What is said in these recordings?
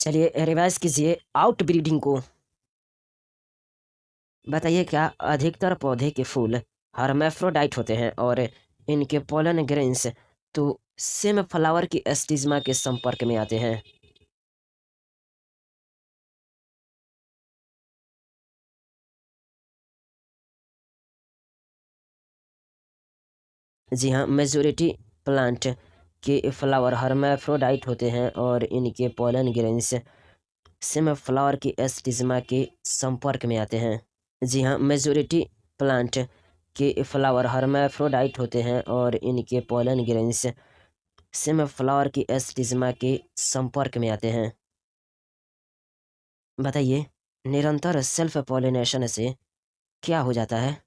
चलिए रिवाइज कीजिए out breeding को। बताइए क्या अधिकतर पौधे के फूल हर्मेफ्रोडाइट होते हैं और इनके पोलन ग्रेन्स तो सेम फ्लावर की एस्टिज्मा के संपर्क में आते हैं। जी हाँ, मेजोरिटी प्लांट के फ्लावर हर्मेफ्रोडाइट होते हैं और इनके पोलन ग्रेन्स सेम फ्लावर की एस्टिज्मा के संपर्क में आते हैं। जी हाँ, मेजोरिटी प्लांट के फ्लावर हर्मेफ्रोडाइट होते हैं और इनके पोलन ग्रेन्स सेम फ्लावर की एस्टिज्मा के संपर्क में आते हैं। बताइए निरंतर सेल्फ पॉलिनेशन से क्या हो जाता है?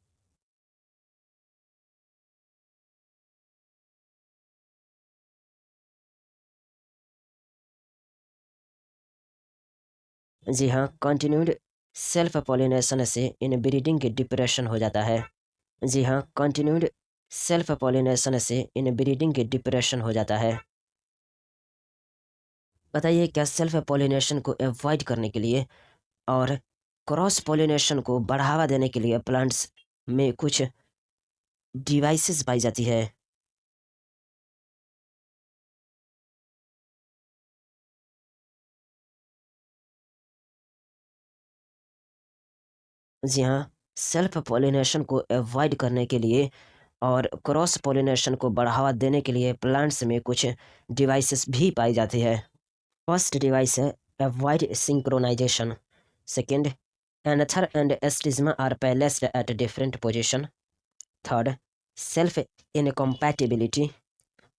जी हाँ, कंटिन्यूड सेल्फ पॉलिनेशन से इनब्रीडिंग डिप्रेशन हो जाता है। जी हाँ, कंटिन्यूड सेल्फ पॉलिनेशन से इनब्रीडिंग डिप्रेशन हो जाता है। बताइए क्या सेल्फ पॉलिनेशन को अवॉइड करने के लिए और क्रॉस पॉलिनेशन को बढ़ावा देने के लिए प्लांट्स में कुछ डिवाइसेस पाई जाती है? जी हाँ, सेल्फ पॉलिनेशन को अवॉइड करने के लिए और क्रॉस पॉलिनेशन को बढ़ावा देने के लिए प्लांट्स में कुछ डिवाइसेस भी पाई जाती है। फर्स्ट डिवाइस है avoid synchronisation. Second, anther and stigma are placed at different position. Third, self incompatibility.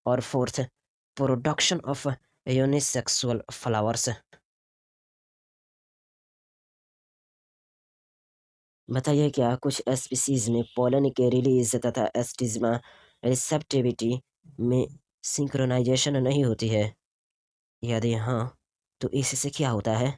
और fourth, production of unisexual flowers. बताइए क्या कुछ स्पीसीज में पोलन के रिलीज तथा एस्टिज्मा रिसेप्टिविटी में सिंक्रोनाइजेशन नहीं होती है? यदि हाँ, तो इससे क्या होता है?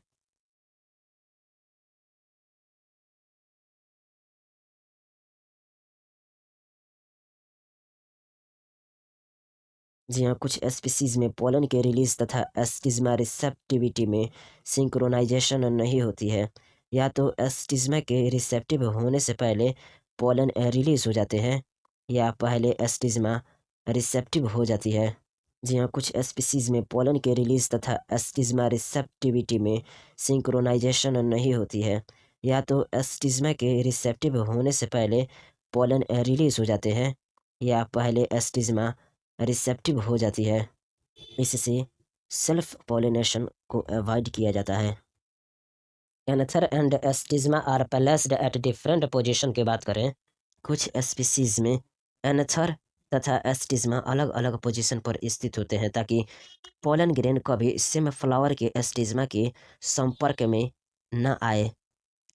जी हाँ, कुछ स्पीसीज में पोलन के रिलीज तथा एस्टिज्मा रिसेप्टिविटी में सिंक्रोनाइजेशन नहीं होती है। या तो एस्टिज्मा के रिसेप्टिव होने से पहले पोलन रिलीज हो जाते हैं या पहले एस्टिज्मा रिसेप्टिव हो जाती है। जी हाँ, कुछ स्पीसीज में पोलन के रिलीज तथा एस्टिज्मा रिसेप्टिविटी में सिंक्रोनाइजेशन नहीं होती है। या तो एस्टिज्मा के रिसेप्टिव होने से पहले पोलन रिलीज हो जाते हैं या पहले एस्टिज्मा रिसेप्टिव हो जाती है। इससे सेल्फ पॉलिनेशन को अवॉइड किया जाता है। Anther and stigma are placed at different position की बात करें, कुछ स्पीसीज में एंथर तथा एस्टिज्मा अलग अलग पोजीशन पर स्थित होते हैं ताकि पोलन ग्रेन कभी सेम फ्लावर के एस्टिज्मा के संपर्क में न आए।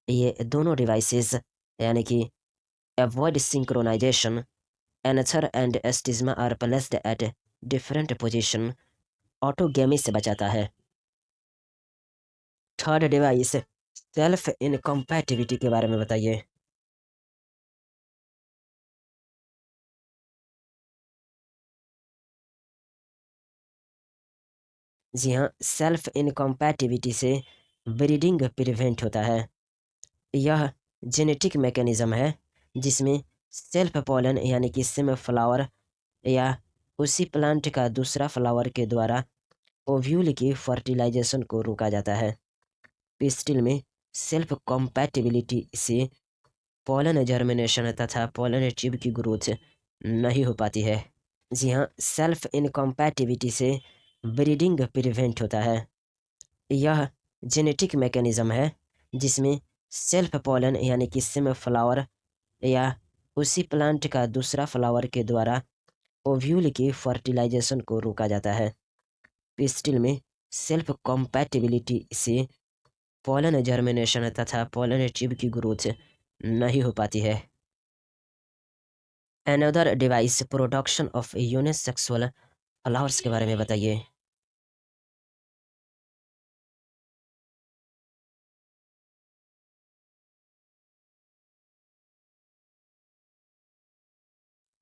ये दोनों डिवाइसेस यानी कि avoid synchronisation, anther and stigma are placed at different position, autogamy से बचाता है। थर्ड डिवाइस सेल्फ इनकम्पैटिबिलिटी के बारे में बताइए। जी हाँ, सेल्फ इनकम्पैटिबिलिटी से ब्रीडिंग प्रिवेंट होता है। यह जेनेटिक मैकेनिज्म है जिसमें सेल्फ पोलन यानी कि सेम फ्लावर या उसी प्लांट का दूसरा फ्लावर के द्वारा ओव्यूल की फर्टिलाइजेशन को रोका जाता है। पिस्टिल में सेल्फ कॉम्पैटिबिलिटी से पोलन जर्मिनेशन तथा पोलन ट्यूब की ग्रोथ नहीं हो पाती है। जी हाँ, सेल्फ इनकम्पैटिबिलिटी से ब्रीडिंग प्रिवेंट होता है। यह जेनेटिक मैकेनिज्म है जिसमें सेल्फ पोलन यानी कि सेम फ्लावर या उसी प्लांट का दूसरा फ्लावर के द्वारा ओव्यूल की फर्टिलाइजेशन को रोका जाता है। पिस्टिल में सेल्फ कॉम्पैटिबिलिटी से पोलन जर्मिनेशन तथा पोलन ट्यूब की ग्रोथ नहीं हो पाती है। Another device production of unisexual flowers के बारे में बताइए।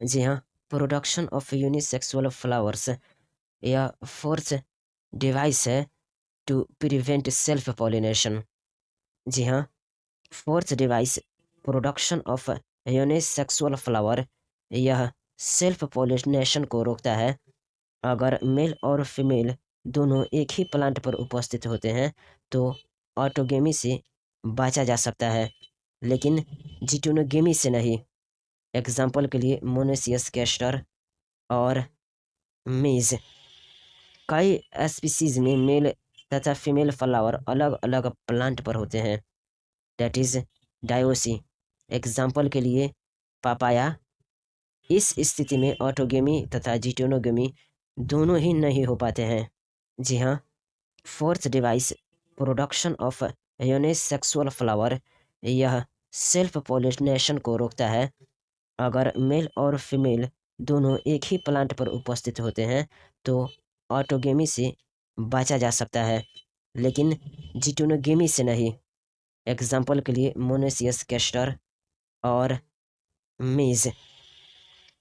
जी हाँ, प्रोडक्शन ऑफ यूनिसेक्सुअल फ्लावर्स या फोर्थ डिवाइस है टू प्रिवेंट सेल्फ पॉलिनेशन। जी हाँ, fourth device production of unisexual flower, यह सेल्फ पॉलिनेशन को रोकता है। अगर मेल और फीमेल दोनों एक ही प्लांट पर उपस्थित होते हैं तो ऑटोगेमी से बचा जा सकता है, लेकिन जिटोनोगेमी से नहीं। एग्जाम्पल के लिए मोनेसियस कैस्टर और मेज। कई स्पीसीज में मेल तथा फीमेल फ्लावर अलग अलग प्लांट पर होते हैं, दैट इज डायोसी। एग्जाम्पल के लिए पापाया। इस स्थिति में ऑटोगेमी तथा जिटोनोगेमी दोनों ही नहीं हो पाते हैं। जी हाँ, fourth device production of unisexual flower, यह सेल्फ पॉलिनेशन को रोकता है। अगर मेल और फीमेल दोनों एक ही प्लांट पर उपस्थित होते हैं तो ऑटोगेमी से बचा जा सकता है, लेकिन जिटोनोगेमी से नहीं। एग्जाम्पल के लिए मोनेसियस कैस्टर और मेज।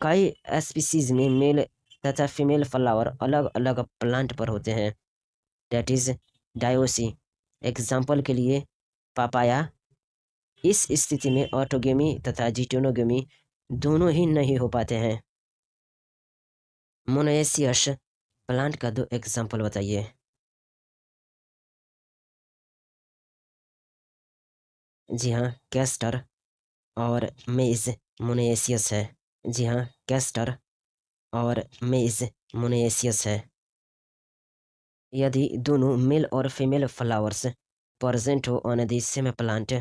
कई स्पीसीज में मेल तथा फीमेल फ्लावर अलग अलग प्लांट पर होते हैं, दैट इज डायोसी। एग्जाम्पल के लिए पापाया। इस स्थिति में ऑटोगेमी तथा जिटोनोगेमी दोनों ही नहीं हो पाते हैं। मोनेसियस प्लांट का दो एग्जाम्पल बताइए। जी हाँ, कैस्टर और मेज मोनेसियस है। जी हाँ, कैस्टर और मेज मोनेसियस है। यदि दोनों मेल और फीमेल फ्लावर्स present हो on the same plant,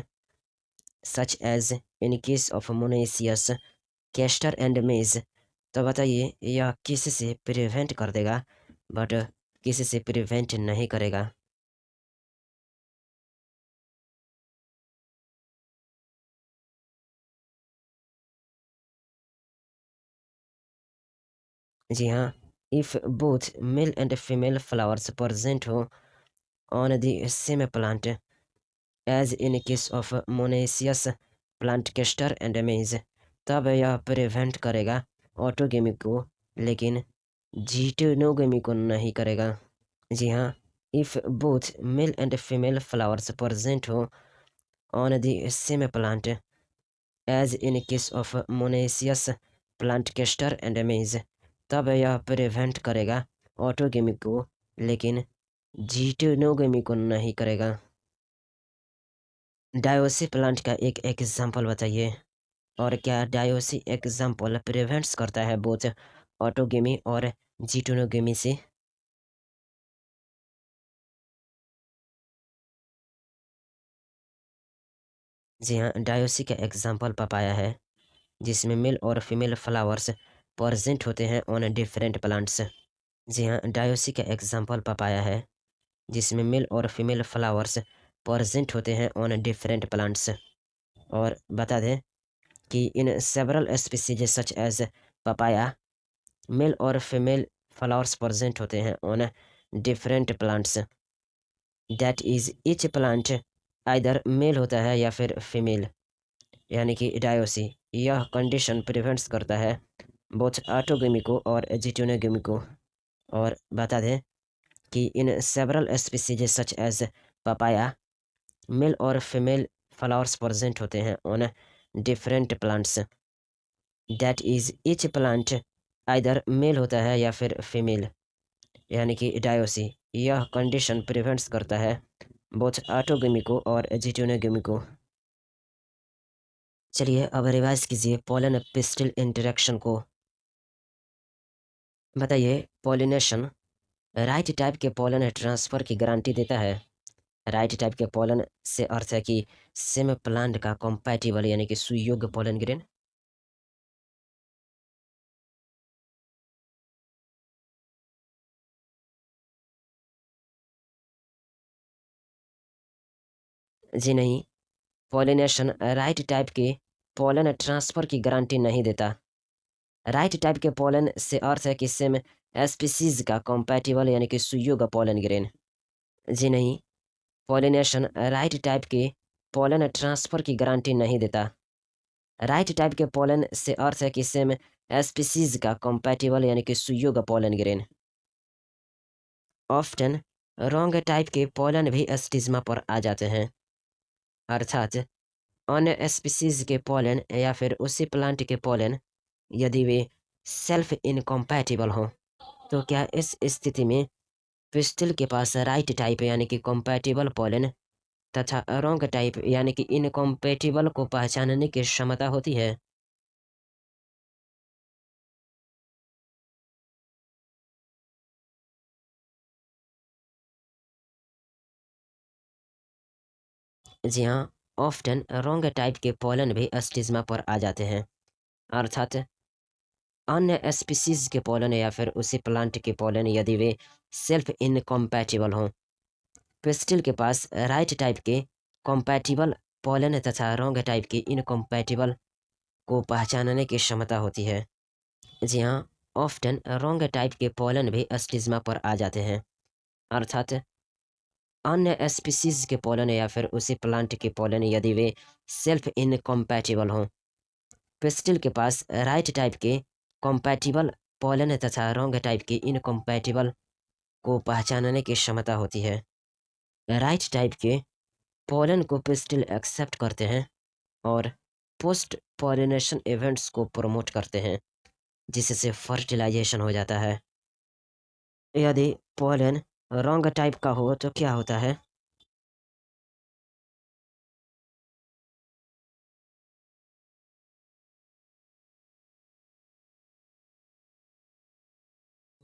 such as in case of monoecious, castor and maize, तो बताइए यह किस से प्रिवेंट कर देगा बट किस से प्रिवेंट नहीं करेगा। जी हाँ, if both male and female flowers present हो on the same plant, as in case of monoecious plant castor and maize, तब यह प्रिवेंट करेगा ऑटोगेमी को, लेकिन जिटोनोगेमी को नहीं करेगा। जी हाँ, if both male and female flowers present हो on the same plant, as in case of monoecious plant castor and maize, तब यह प्रिवेंट करेगा ऑटोगेमी को, लेकिन जिटोनोगेमी को नहीं करेगा। डायोसी प्लांट का एक एग्जाम्पल बताइए, और क्या डायोसी एग्जाम्पल प्रिवेंट्स करता है बोथ ऑटोगेमी और जिटोनोगेमी से। जी हाँ, डायोसी का एग्जाम्पल पपाया है, जिसमें मेल और फीमेल फ्लावर्स प्रेजेंट होते हैं ऑन डिफरेंट प्लांट्स। जी हाँ, डायोसी का एग्जाम्पल पपाया है, जिसमें मेल और फीमेल फ्लावर्स प्रेजेंट होते हैं ऑन डिफरेंट प्लांट्स। और बता दें कि in several species such as papaya, male और फीमेल फ्लावर्स प्रेजेंट होते हैं on different plants, that is each plant either male होता है या फिर फीमेल, यानी कि डायोसी। यह कंडीशन प्रिवेंट्स करता है बोथ ऑटोगेमी को और जिटोनोगेमी को। और बता दें कि in several species such as papaya, male और फीमेल फ्लावर्स प्रेजेंट होते हैं on different plants, that is each plant either male होता है या फिर फीमेल, यानी कि डायोसी। यह कंडीशन प्रिवेंट्स करता है बोथ ऑटोगेमी को और जिटोनोगेमी को। चलिए अब रिवाइज कीजिए पोलन पिस्टिल इंटरेक्शन को। बताइए, पोलिनेशन राइट टाइप के पोलन ट्रांसफर की गारंटी देता है। राइट टाइप के पोलन से अर्थ है कि सेम प्लांट का कॉम्पैटिबल यानी कि सुयोग्य पोलन ग्रेन। जी नहीं, पोलिनेशन राइट टाइप के पोलन ट्रांसफर की गारंटी नहीं देता। राइट टाइप के पोलन से अर्थ है कि सेम स्पीसीज का कॉम्पैटिबल यानी कि सुयोग्य पोलन ग्रेन। जी नहीं, पोलिनेशन राइट टाइप के पोलन ट्रांसफर की गारंटी नहीं देता। राइट टाइप के पोलन से अर्थ है कि सेम स्पीसीज का कॉम्पैटिबल यानी कि सुयोग्य pollen grain. Often wrong type के पोलन भी एस्टिज्मा पर आ जाते हैं, अर्थात अन्य स्पीसीज के पोलन या फिर उसी प्लांट के पोलन यदि वे सेल्फ इनकॉम्पैटिबल हों, तो क्या इस स्थिति में पिस्टिल के पास राइट टाइप यानी कि कॉम्पैटिबल पोलन तथा रॉन्ग टाइप यानी कि इनकॉम्पैटिबल को पहचानने की क्षमता होती है? जी हाँ, ऑफ्टन रॉन्ग टाइप के पोलन भी एस्टिज्मा पर आ जाते हैं, अर्थात अन्य स्पीसीज के पोलन या फिर उसी प्लांट के पोलन यदि वे सेल्फ इनकॉम्पैटिबल हों। पिस्टिल के पास राइट टाइप के कॉम्पैटिबल पोलन तथा रॉन्ग टाइप के इनकॉम्पैटिबल को पहचानने की क्षमता होती है। जी हाँ, ऑफ्टन रॉन्ग टाइप के पोलन भी एस्टिज्मा पर आ जाते हैं, अर्थात अन्य स्पीसीज के पोलन या फिर उसी प्लांट के पोलन यदि वे सेल्फ इनकॉम्पैटिबल हों। पिस्टिल के पास राइट टाइप के कॉम्पैटिबल पोलन तथा रॉन्ग टाइप के इनकॉम्पैटिबल को पहचानने की क्षमता होती है। राइट टाइप के पोलन को पिस्टिल एक्सेप्ट करते हैं और पोस्ट पॉलिनेशन इवेंट्स को प्रमोट करते हैं, जिससे फर्टिलाइजेशन हो जाता है। यदि पोलन रॉन्ग टाइप का हो तो क्या होता है?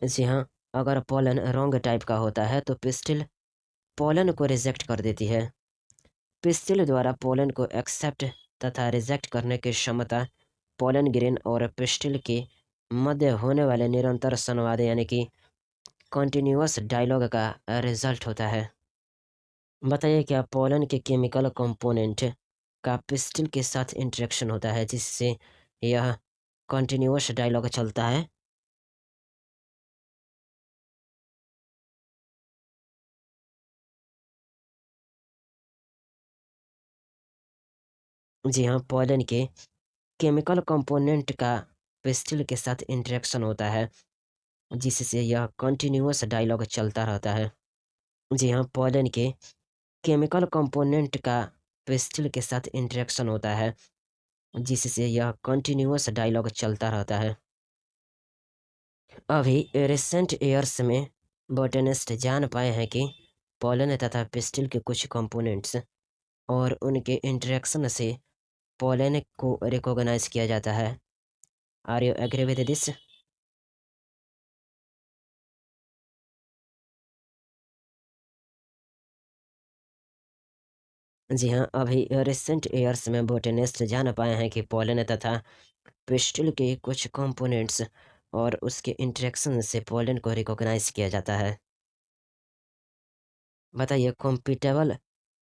जी हाँ, अगर पोलन रॉन्ग टाइप का होता है तो पिस्टिल पोलन को रिजेक्ट कर देती है। पिस्टिल द्वारा पोलन को एक्सेप्ट तथा रिजेक्ट करने की क्षमता पोलन ग्रेन और पिस्टिल के मध्य होने वाले निरंतर संवाद यानी कि कॉन्टिन्यूअस डायलॉग का रिजल्ट होता है। बताइए क्या पोलन के केमिकल कंपोनेंट का पिस्टिल के साथ इंटरेक्शन होता है जिससे यह कॉन्टिन्यूअस डायलॉग चलता है? जी हाँ, पोलन के केमिकल कंपोनेंट का पिस्टिल के साथ इंटरेक्शन होता है जिससे यह कंटिन्यूअस डायलॉग चलता रहता है। जी हाँ, पोलन के केमिकल कंपोनेंट का पिस्टिल के साथ इंटरेक्शन होता है जिससे यह कंटिन्यूअस डायलॉग चलता रहता है। अभी रिसेंट ईयर्स में बोटेनिस्ट जान पाए हैं कि पोलन तथा पिस्टिल के कुछ कंपोनेंट्स और उनके इंटरेक्शन से पोलन को रिकॉग्नाइज किया जाता है। Are you agree with this? जी हाँ, अभी रिसेंट ईयर्स में बोटेनिस्ट जान पाए हैं कि पोलन तथा पिस्टिल के कुछ कंपोनेंट्स और उसके इंटरेक्शन से पोलन को रिकॉग्नाइज किया जाता है। बताइए कॉम्पिटेबल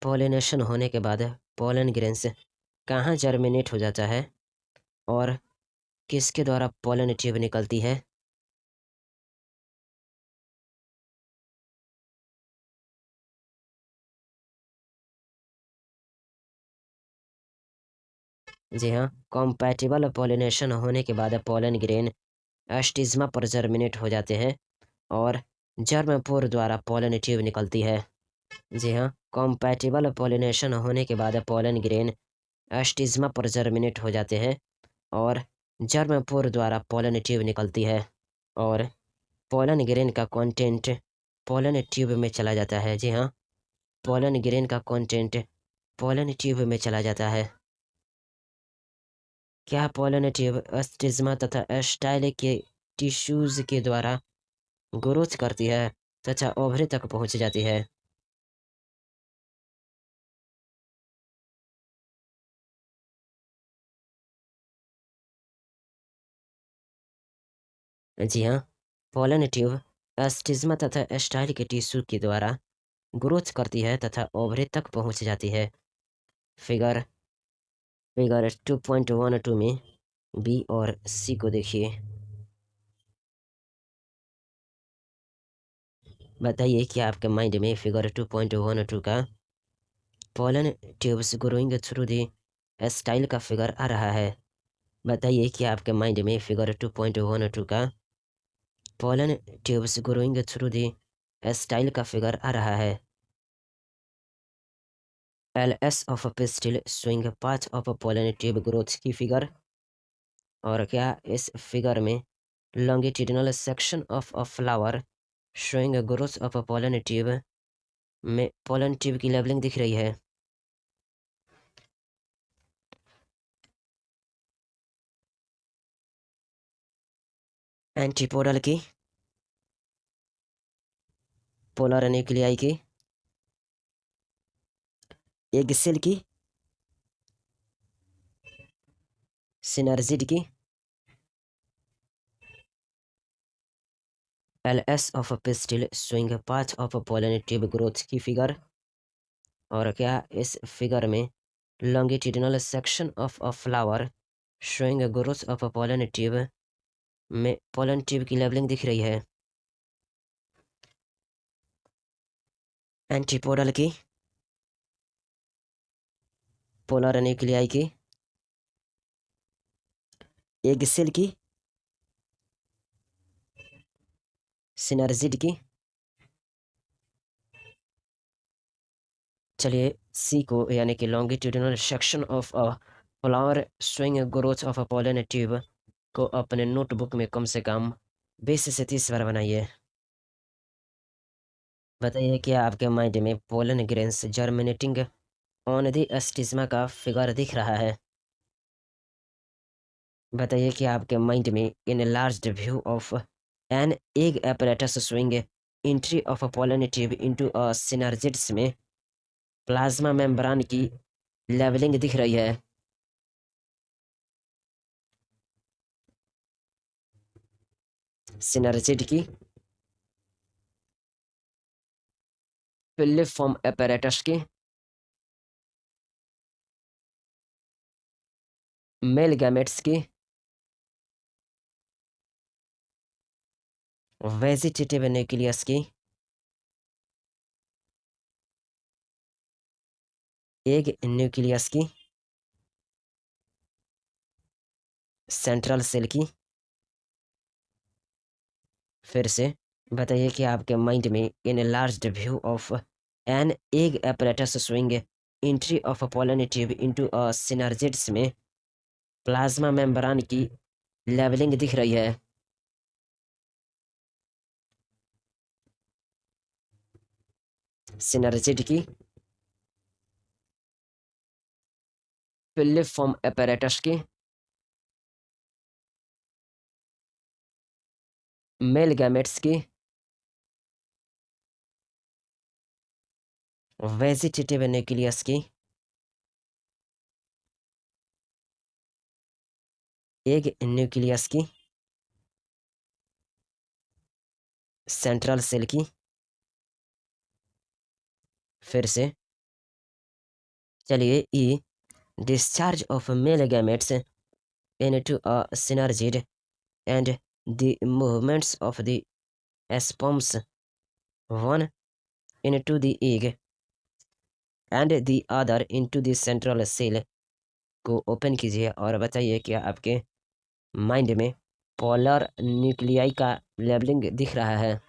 पोलिनेशन होने के बाद पोलन ग्रेन्स कहाँ जर्मिनेट हो जाता है और किसके द्वारा पोलन ट्यूब निकलती है? जी हाँ, कॉम्पैटिबल पोलिनेशन होने के बाद पोलन ग्रेन एस्टिज्मा पर जर्मिनेट हो जाते हैं और जर्म पोर द्वारा पोलन ट्यूब निकलती है। जी हाँ, कॉम्पैटिबल पोलिनेशन होने के बाद पोलन ग्रेन एस्टिज्मा पर जर्मिनेट हो जाते हैं और जर्म पोर द्वारा पोलन ट्यूब निकलती है और पोलन ग्रेन का कंटेंट पोलन ट्यूब में चला जाता है। जी हाँ, पोलन ग्रेन का कंटेंट पोलन ट्यूब में चला जाता है। क्या पोलन ट्यूब एस्टिज्मा तथा एस्टाइल के टिश्यूज के द्वारा ग्रोथ करती है तथा ओवरी तक पहुंच जाती है? जी हाँ, पोलन ट्यूब एस्टिज्मा तथा एस्टाइल के टिश्यू के द्वारा ग्रोथ करती है तथा ओवरी तक पहुंच जाती है। फिगर फिगर 2.12 में बी और सी को देखिए। बताइए कि आपके माइंड में फिगर 2.12 का pollen tubes growing through the style का फिगर आ रहा है। बताइए कि आपके माइंड में फिगर 2.12 का pollen tubes growing through the style का फिगर आ रहा है। LS of pistil swing path of pollen tube growth की फिगर। और क्या इस फिगर में longitudinal section of a flower showing growth of pollen tube में पोलन ट्यूब की लेबलिंग दिख रही है। एंटीपोडल की, पोलर न्यूक्लियाई की, एग सेल की, सिनर्जिड की, LS of pistil swing path of pollen tube growth की फिगर। और क्या इस फिगर में longitudinal section of a flower showing growth of pollen tube में पोलन ट्यूब की लेबलिंग दिख रही है। एंटीपोडल की, पोलर न्यूक्लियाई की, एग सेल की, सिनर्जिड की। चलिए सी को यानी कि longitudinal section of a flower swing growth of a pollen tube को अपने नोटबुक में कम से कम 20 से 30 बार बनाइए। बताइए कि आपके माइंड में pollen grains germinating on the stigma का फिगर दिख रहा है। बताइए कि आपके माइंड में enlarged view of an egg apparatus swing entry of pollen tube into a synergids में प्लाज्मा मेम्ब्रान की लेवलिंग दिख रही है। सिनर्जिड की, फिलिफॉर्म apparatus की, मेल गैमेट्स की, वेजिटेटिव न्यूक्लियस की, एग न्यूक्लियस की, सेंट्रल सेल की। फिर से बताइए कि आपके माइंड में enlarged view of an egg apparatus swing entry of pollen tube into a synergids में प्लाज्मा मेम्ब्रान की लेवलिंग दिख रही है। सिनर्जिड की, फिलिफॉर्म apparatus की, मेल गैमेट्स की, वेजिटेटिव न्यूक्लियस की, एग न्यूक्लियस की, सेंट्रल सेल की। फिर से चलिए E discharge of male gametes into a synergid and the movements of the sperms one into the egg and the other into the central cell को open कीजिए और बताइए कि आपके माइंड में पोलर न्यूक्लियाई का लेबलिंग दिख रहा है।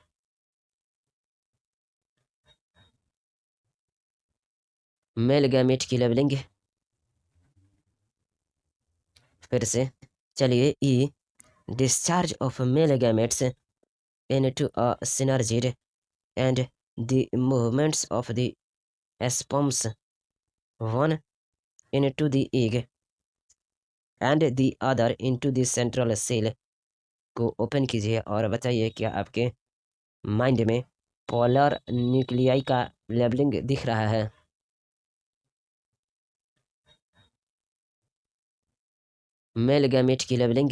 मेल गैमेट की लेबलिंग। फिर से चलिए E discharge of male gametes into a synergid and the movements of the sperms one into the egg and the other into the central cell को open कीजिए और बताइए क्या आपके माइंड में पोलर न्यूक्लियाई का लेबलिंग दिख रहा है। मेल गैमेट की लेबलिंग।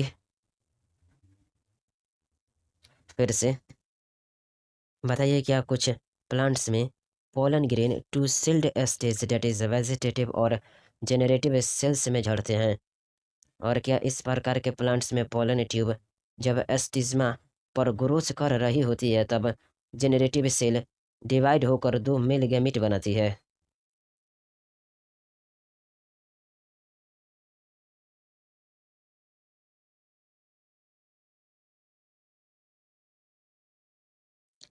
फिर से बताइए क्या कुछ प्लांट्स में pollen grain two celled stage that is vegetative और जेनरेटिव सेल्स में झड़ते हैं। और क्या इस प्रकार के प्लांट्स में पोलन ट्यूब जब एस्टिज्मा पर ग्रोथ कर रही होती है तब जेनरेटिव सेल डिवाइड होकर दो मेल गैमेट बनाती है।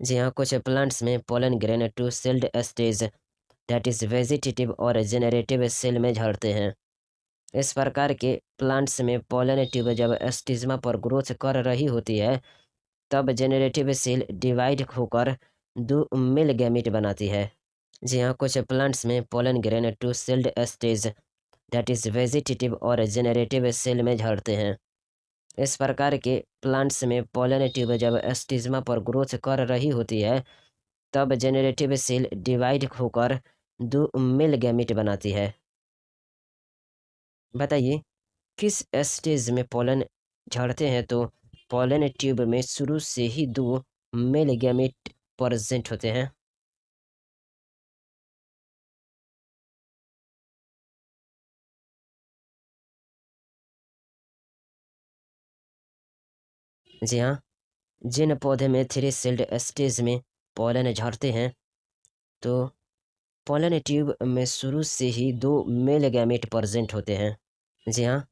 जी हाँ, कुछ प्लांट्स में pollen grain two celled stage that is vegetative और जेनरेटिव सेल में झड़ते हैं। इस प्रकार के प्लांट्स में पोलन ट्यूब जब स्टिज्मा पर ग्रोथ कर रही होती है, तब जेनरेटिव सेल डिवाइड होकर दो मेल गैमीट बनाती है। जी हाँ, कुछ प्लांट्स में pollen grain two celled stage that is vegetative और जेनरेटिव सेल में झड़ते हैं। इस प्रकार के प्लांट्स में पोलन ट्यूब जब स्टिज्मा पर ग्रोथ कर रही होती है, तब जेनरेटिव सेल डिवाइड होकर दो मेल गैमीट बनाती है। बताइए, किस स्टेज में पोलन झड़ते हैं तो पोलन ट्यूब में शुरू से ही दो मेल गैमीट प्रेजेंट होते हैं? जी हाँ, जिन पौधे में थ्री सेल्ड स्टेज में पोलन झड़ते हैं तो पोलन ट्यूब में शुरू से ही दो मेल गैमीट प्रेजेंट होते हैं। जी हाँ,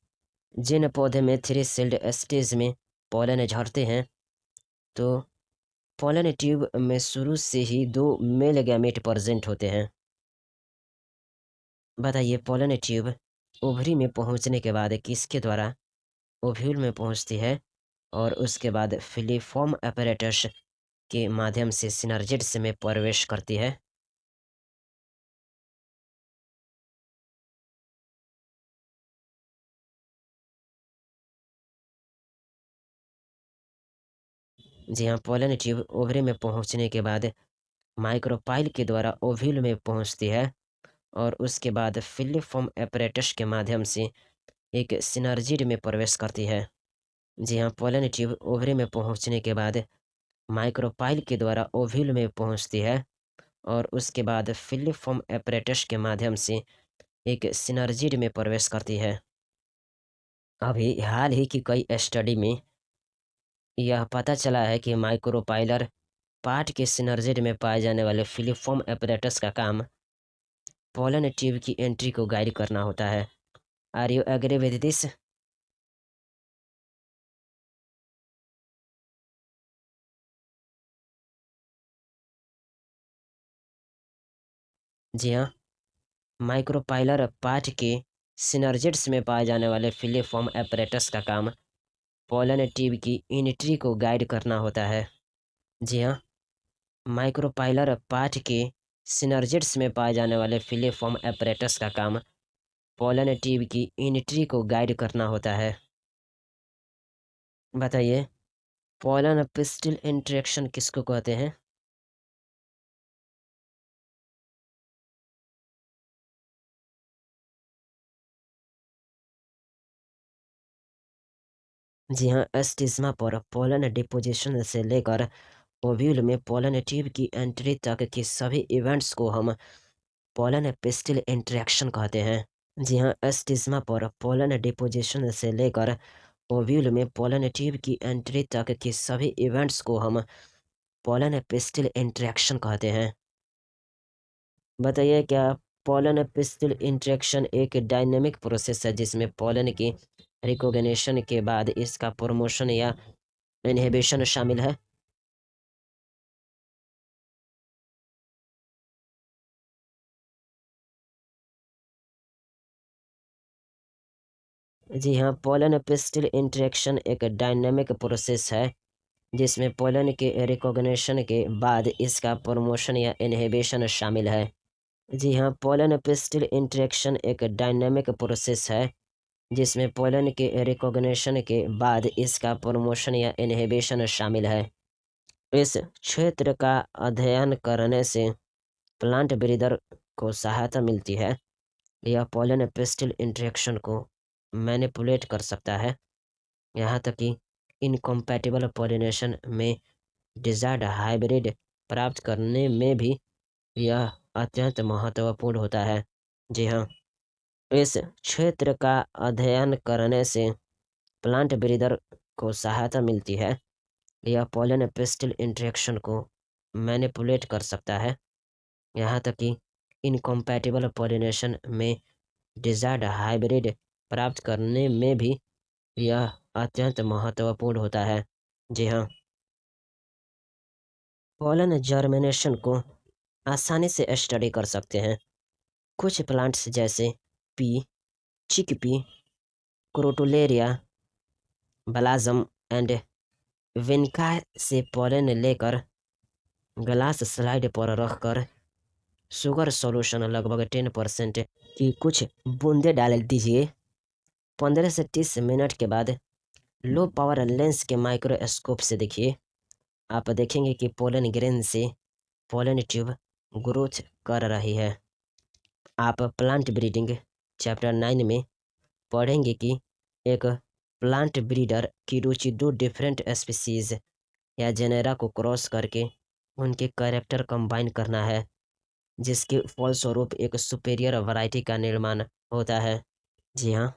जिन पौधे में थ्री सेल्ड स्टेज में पोलन झड़ते हैं तो पोलन ट्यूब में शुरू से ही दो मेल गैमीट प्रेजेंट होते हैं। बताइए, पोलन ट्यूब ओवरी में पहुंचने के बाद किसके द्वारा ओव्यूल में पहुंचती है और उसके बाद फिलीफॉर्म apparatus के माध्यम से सिनर्जिड्स में प्रवेश करती है? जी हाँ, पोलन ट्यूब ओवरी में पहुंचने के बाद माइक्रोपाइल के द्वारा ओव्यूल में पहुंचती है और उसके बाद फिलीफॉर्म apparatus के माध्यम से एक सिनर्जिड में प्रवेश करती है। जी हाँ, पोलन ट्यूब ओवरी में पहुंचने के बाद माइक्रोपाइल के द्वारा ओव्यूल में पहुंचती है और उसके बाद फिलीफॉर्म apparatus के माध्यम से एक सिनर्जिड में प्रवेश करती है। अभी हाल ही की कई स्टडी में यह पता चला है कि माइक्रोपाइलर पार्ट के सिनर्जिड में पाए जाने वाले फिलीफॉर्म apparatus का काम पोलन ट्यूब की एंट्री को गाइड करना होता है। Are you agree with this? जी हाँ, माइक्रोपाइलर पार्ट के सिनर्जिड्स में पाए जाने वाले फिलीफॉर्म apparatus का काम पोलन ट्यूब की एंट्री को गाइड करना होता है। जी हाँ, माइक्रोपाइलर पार्ट के सिनर्जिड्स में पाए जाने वाले फिलीफॉर्म apparatus का काम पोलन ट्यूब की एंट्री को गाइड करना होता है। बताइए, पोलन पिस्टिल इंटरेक्शन किसको कहते हैं? जी हाँ, एस्टिस्मा पर पोलन डिपोजिशन से लेकर ओव्यूल में पोलन ट्यूब की एंट्री तक के सभी इवेंट्स को हम पोलन पिस्टिल इंटरेक्शन कहते हैं। जी हाँ, एस्टिस्मा पर पोलन डिपोजिशन से लेकर ओव्यूल में पोलन ट्यूब की एंट्री तक के सभी इवेंट्स को हम पोलन पिस्टिल इंटरेक्शन कहते हैं। बताइए, क्या पोलन पिस्टिल इंटरेक्शन एक डायनेमिक प्रोसेस है जिसमें पोलन की रिकॉग्निशन के बाद इसका प्रमोशन या इनहिबिशन शामिल है? जी हाँ, पोलन पिस्टिल इंटरेक्शन एक डायनेमिक प्रोसेस है जिसमें पोलन के रिकॉग्निशन के बाद इसका प्रमोशन या इनहिबिशन शामिल है। जी हाँ, पोलन पिस्टिल इंटरेक्शन एक डायनेमिक प्रोसेस है जिसमें पोलन के रिकॉग्निशन के बाद इसका प्रमोशन या इनहिबिशन शामिल है। इस क्षेत्र का अध्ययन करने से प्लांट ब्रीदर को सहायता मिलती है। यह पोलन पिस्टिल इंटरेक्शन को मैनिपुलेट कर सकता है, यहाँ तक कि इनकम्पैटिबल पॉलिनेशन में डिजायर्ड हाइब्रिड प्राप्त करने में भी यह अत्यंत महत्वपूर्ण होता है। जी हाँ, इस क्षेत्र का अध्ययन करने से प्लांट ब्रीदर को सहायता मिलती है। यह पोलन पिस्टिल इंटरेक्शन को मैनिपुलेट कर सकता है, यहाँ तक कि इनकम्पैटिबल पॉलिनेशन में डिजायर्ड हाइब्रिड प्राप्त करने में भी यह अत्यंत महत्वपूर्ण होता है। जी हाँ। पोलन जर्मिनेशन को आसानी से स्टडी कर सकते हैं। कुछ प्लांट्स जैसे पी, चिकपी, क्रोटोलेरिया, ब्लासम एंड विनका से पोलन लेकर ग्लास स्लाइड पर रखकर शुगर सॉल्यूशन लगभग 10% की कुछ बूंदे डाल दीजिए। 15 से 30 मिनट के बाद लो पावर लेंस के माइक्रोस्कोप से देखिए। आप देखेंगे कि पोलन ग्रेन से पोलन ट्यूब ग्रोथ कर रही है। आप प्लांट ब्रीडिंग चैप्टर 9 में पढ़ेंगे कि एक प्लांट ब्रीडर की रुचि दो डिफरेंट स्पीसीज या जेनेरा को क्रॉस करके उनके कैरेक्टर कंबाइन करना है, जिसके फलस्वरूप एक सुपेरियर वैरायटी का निर्माण होता है। जी हाँ,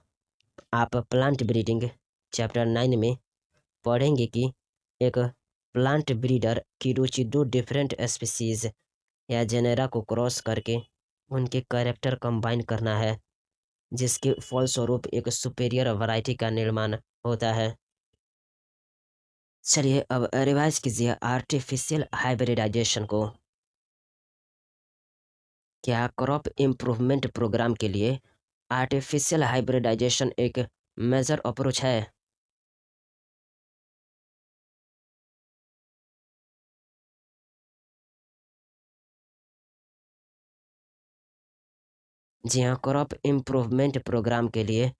आप प्लांट ब्रीडिंग चैप्टर 9 में पढ़ेंगे कि एक प्लांट ब्रीडर की रुचि दो डिफरेंट स्पीसीज या जेनेरा को क्रॉस करके उनके कैरेक्टर कंबाइन करना है, जिसके फलस्वरूप एक सुपेरियर वैरायटी का निर्माण होता है। चलिए अब रिवाइज कीजिए आर्टिफिशियल हाइब्रिडाइजेशन को। क्या क्रॉप इम्प्रूवमेंट प्रोग्राम के लिए आर्टिफिशियल हाइब्रिडाइजेशन एक मेजर अप्रोच है? जी हाँ, क्रॉप इम्प्रूवमेंट प्रोग्राम के लिए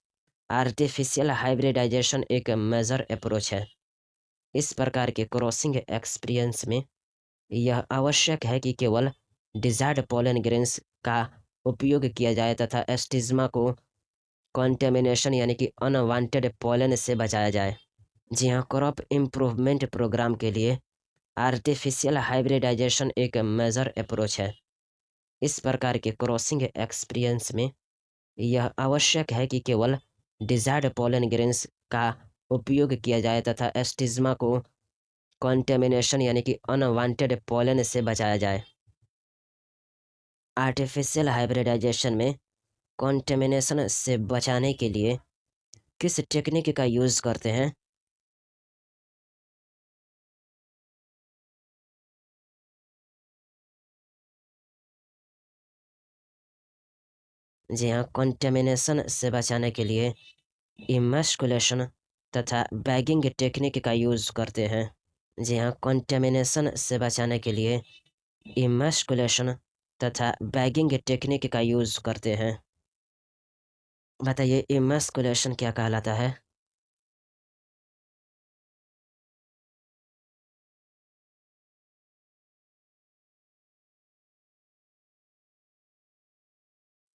आर्टिफिशियल हाइब्रिडाइजेशन एक मेजर अप्रोच है। इस प्रकार के क्रॉसिंग एक्सपीरियंस में यह आवश्यक है कि केवल डिजायर्ड पोलन ग्रेन्स का उपयोग किया जाए तथा एस्टिज्मा को कॉन्टेमिनेशन यानी कि अनवांटेड पोलन से बचाया जाए। जी हाँ, क्रॉप इम्प्रूवमेंट प्रोग्राम के लिए आर्टिफिशियल हाइब्रिडाइजेशन एक मेजर अप्रोच है। इस प्रकार के क्रॉसिंग एक्सपीरियंस में यह आवश्यक है कि केवल डिजायर्ड पोलन ग्रेन्स का उपयोग किया जाए तथा एस्टिज्मा को कॉन्टेमिनेशन यानी कि अनवांटेड पोलन से बचाया जाए। आर्टिफिशियल हाइब्रिडाइजेशन में कॉन्टेमिनेशन से बचाने के लिए किस टेक्निक का यूज़ करते हैं? जी हाँ, कॉन्टेमिनेशन से बचाने के लिए इमस्कुलेशन तथा बैगिंग टेक्निक का यूज़ करते हैं। जी हाँ, कॉन्टेमिनेशन से बचाने के लिए इमस्कुलेशन तथा बैगिंग टेक्निक का यूज़ करते हैं। बताइए इमस्कुलेशन क्या कहलाता है?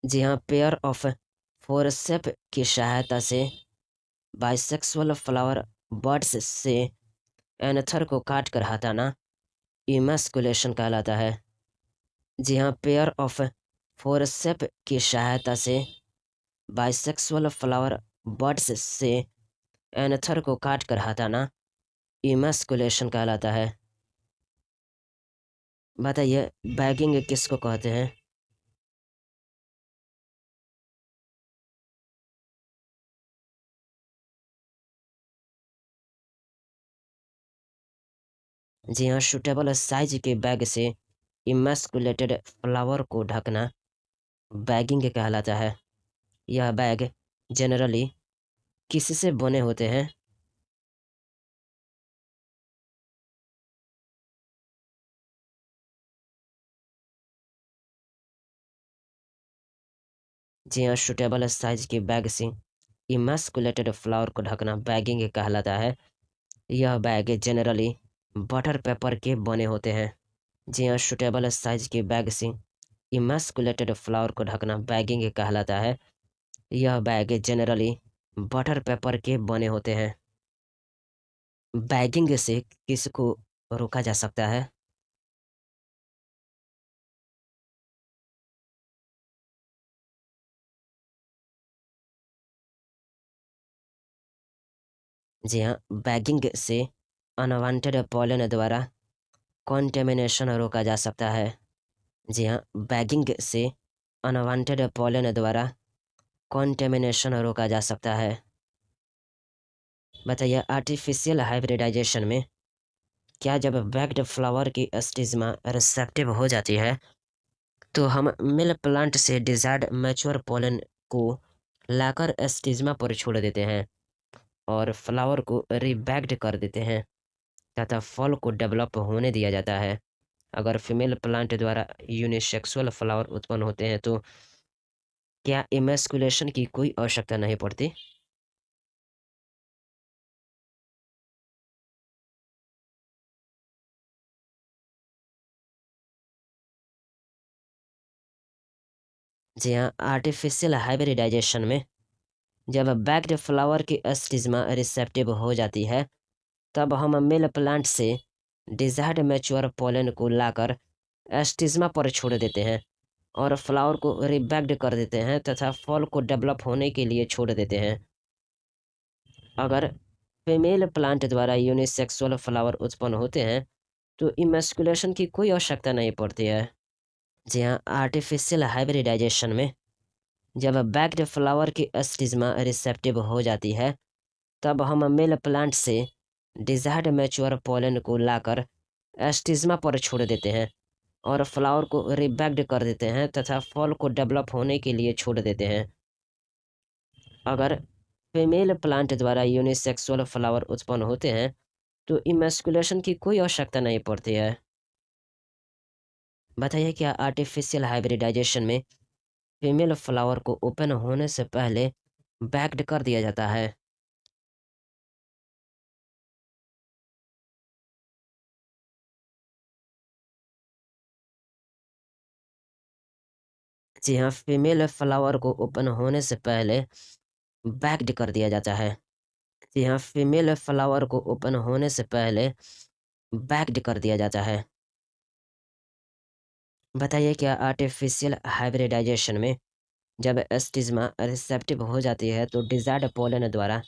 जी हाँ, पेयर ऑफ फोरसेप की सहायता से बाइसेक्सुअल फ्लावर बड्स से एंथर को काट कर हटाना इमस्कुलेशन कहलाता है। जी हाँ, पेयर ऑफ फोरसेप की सहायता से बाइसेक्सुअल फ्लावर बड्स से एंथर को काट कर हटाना इमस्कुलेशन कहलाता है। बताइए बैगिंग किसको कहते हैं? जी हाँ, सूटेबल साइज के बैग से इमस्कुलेटेड फ्लावर को ढकना बैगिंग कहलाता है। यह बैग जनरली किससे बने होते हैं? जी हाँ, सूटेबल साइज के बैग से इमस्कुलेटेड फ्लावर को ढकना बैगिंग कहलाता है। यह बैग जनरली बटर पेपर के बने होते हैं। जी हाँ, सूटेबल साइज के बैग से इमस्कुलेटेड फ्लावर को ढकना बैगिंग कहलाता है। यह बैग जनरली बटर पेपर के बने होते हैं। बैगिंग से किसको रोका जा सकता है? जी हाँ, बैगिंग से अनवांटेड पॉलन द्वारा कॉन्टेमिनेशन रोका जा सकता है। जी हाँ, बैगिंग से अनवांटेड पॉलन द्वारा कॉन्टेमिनेशन रोका जा सकता है। बताइए आर्टिफिशियल हाइब्रिडाइजेशन में क्या जब बैग्ड फ्लावर की स्टिग्मा रिसेप्टिव हो जाती है तो हम मेल प्लांट से डिजायर्ड मैच्योर पोलन को लाकर स्टिग्मा पर छोड़ देते हैं और फ्लावर को रिबैग्ड कर देते हैं तथा फल को डेवलप होने दिया जाता है। अगर फीमेल प्लांट द्वारा यूनिसेक्सुअल फ्लावर उत्पन्न होते हैं तो क्या इमैस्कुलेशन की कोई आवश्यकता नहीं पड़ती? जी हाँ, आर्टिफिशियल हाइब्रिडाइजेशन में जब बैग्ड फ्लावर की स्टिग्मा रिसेप्टिव हो जाती है तब हम मेल प्लांट से डिजायर्ड मैच्योर पोलन को लाकर स्टिग्मा पर छोड़ देते हैं और फ्लावर को रिबैग्ड कर देते हैं तथा फल को डेवलप होने के लिए छोड़ देते हैं। अगर फीमेल प्लांट द्वारा यूनिसेक्सुअल फ्लावर उत्पन्न होते हैं तो इमैस्कुलेशन की कोई आवश्यकता नहीं पड़ती है। जी हाँ, आर्टिफिशियल हाइब्रिडाइजेशन में जब बैग्ड फ्लावर की स्टिग्मा रिसेप्टिव हो जाती है तब हम मेल प्लांट से डिजायर्ड मैच्योर पोलन को लाकर स्टिग्मा पर छोड़ देते हैं और फ्लावर को रिबैग्ड कर देते हैं तथा फल को डेवलप होने के लिए छोड़ देते हैं। अगर फीमेल प्लांट द्वारा यूनिसेक्सुअल फ्लावर उत्पन्न होते हैं तो इमैस्कुलेशन की कोई आवश्यकता नहीं पड़ती है। बताइए क्या आर्टिफिशियल हाइब्रिडाइजेशन में फीमेल फ्लावर को ओपन होने से पहले बैग्ड कर दिया जाता है? जी हाँ, फीमेल फ्लावर को ओपन होने से पहले बैग्ड कर दिया जाता है। जी हाँ, फीमेल फ्लावर को ओपन होने से पहले बैग्ड कर दिया जाता है। बताइए क्या आर्टिफिशियल हाइब्रिडाइजेशन में जब स्टिग्मा रिसेप्टिव हो जाती है तो डिजायर्ड पोलन द्वारा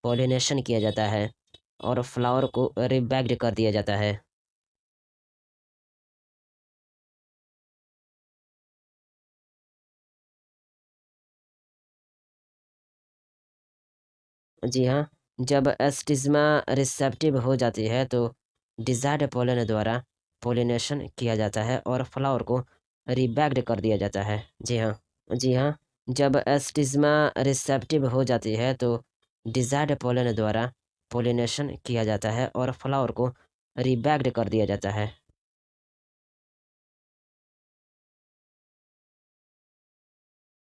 पॉलिनेशन किया जाता है और फ्लावर को रिबैग्ड कर दिया जाता है। जी हाँ, जब स्टिग्मा रिसेप्टिव हो जाती है तो डिजायर्ड पोलन द्वारा पॉलिनेशन किया जाता है और फ्लावर को रिबैग्ड कर दिया जाता है। जी हाँ। जी हाँ, जब स्टिग्मा रिसेप्टिव हो जाती है तो डिजायर्ड पोलन द्वारा पॉलिनेशन किया जाता है और फ्लावर को रिबैग्ड कर दिया जाता है।